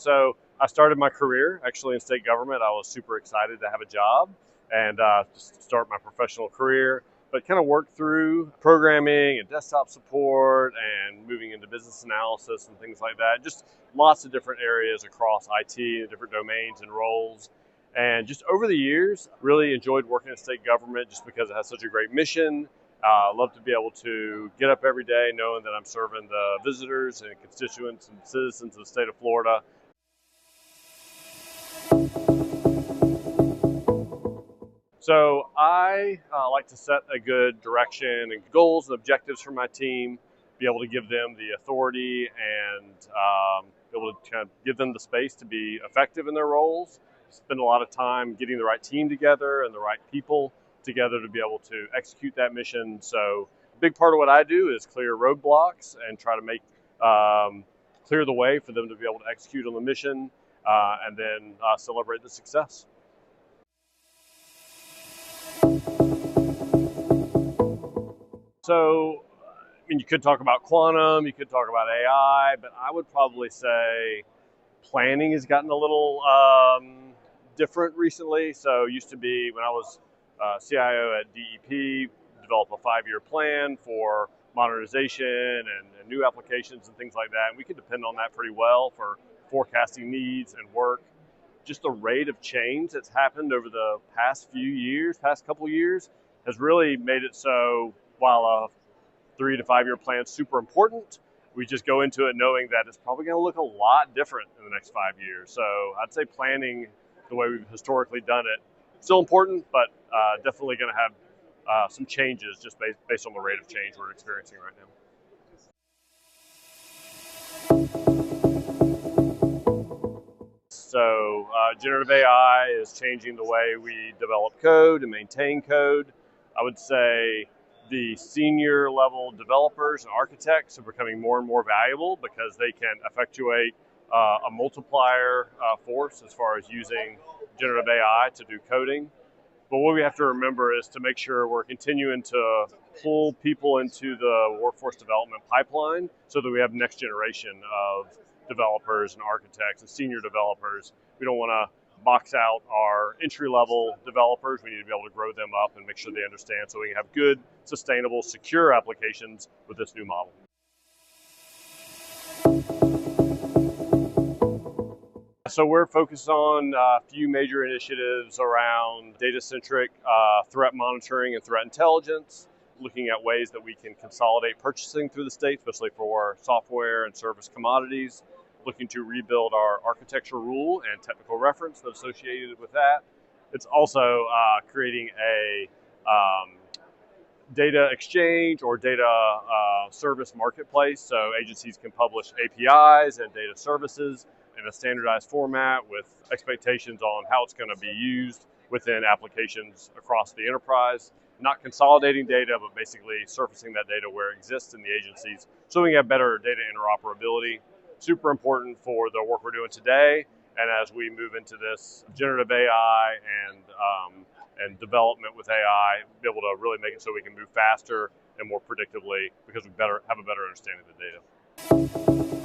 So I started my career actually in state government. I was super excited to have a job and just start my professional career, but kind of worked through programming and desktop support and moving into business analysis and things like that. Just lots of different areas across IT, different domains and roles. And just over the years, really enjoyed working in state government just because it has such a great mission. Love to be able to get up every day knowing that I'm serving the visitors and constituents and citizens of the state of Florida. So I like to set a good direction and goals and objectives for my team, be able to give them the authority and be able to kind of give them the space to be effective in their roles. Spend a lot of time getting the right team together and the right people together to be able to execute that mission. So a big part of what I do is clear roadblocks and try to make clear the way for them to be able to execute on the mission and then celebrate the success. So, I mean, you could talk about quantum, you could talk about AI, but I would probably say planning has gotten a little different recently. So it used to be when I was CIO at DEP, develop a 5-year plan for modernization and new applications and things like that. And we could depend on that pretty well for forecasting needs and work. Just the rate of change that's happened over the past couple years, has really made it so while a 3 to 5 year plan is super important, we just go into it knowing that it's probably going to look a lot different in the next 5 years. So I'd say planning the way we've historically done it, still important, but definitely going to have some changes just based on the rate of change we're experiencing right now. So generative AI is changing the way we develop code and maintain code. I would say the senior level developers and architects are becoming more and more valuable because they can effectuate a multiplier force as far as using generative AI to do coding. But what we have to remember is to make sure we're continuing to pull people into the workforce development pipeline so that we have next generation of developers and architects and senior developers. We don't want to box out our entry-level developers. We need to be able to grow them up and make sure they understand so we can have good, sustainable, secure applications with this new model. So we're focused on a few major initiatives around data-centric threat monitoring and threat intelligence, looking at ways that we can consolidate purchasing through the state, especially for software and service commodities, looking to rebuild our architecture rule and technical reference that's associated with that. It's also creating a data exchange or data service marketplace, so agencies can publish APIs and data services in a standardized format with expectations on how it's going to be used within applications across the enterprise. Not consolidating data, but basically surfacing that data where it exists in the agencies so we can have better data interoperability. Super important for the work we're doing today, and as we move into this generative AI and development with AI, be able to really make it so we can move faster and more predictably because we have a better understanding of the data.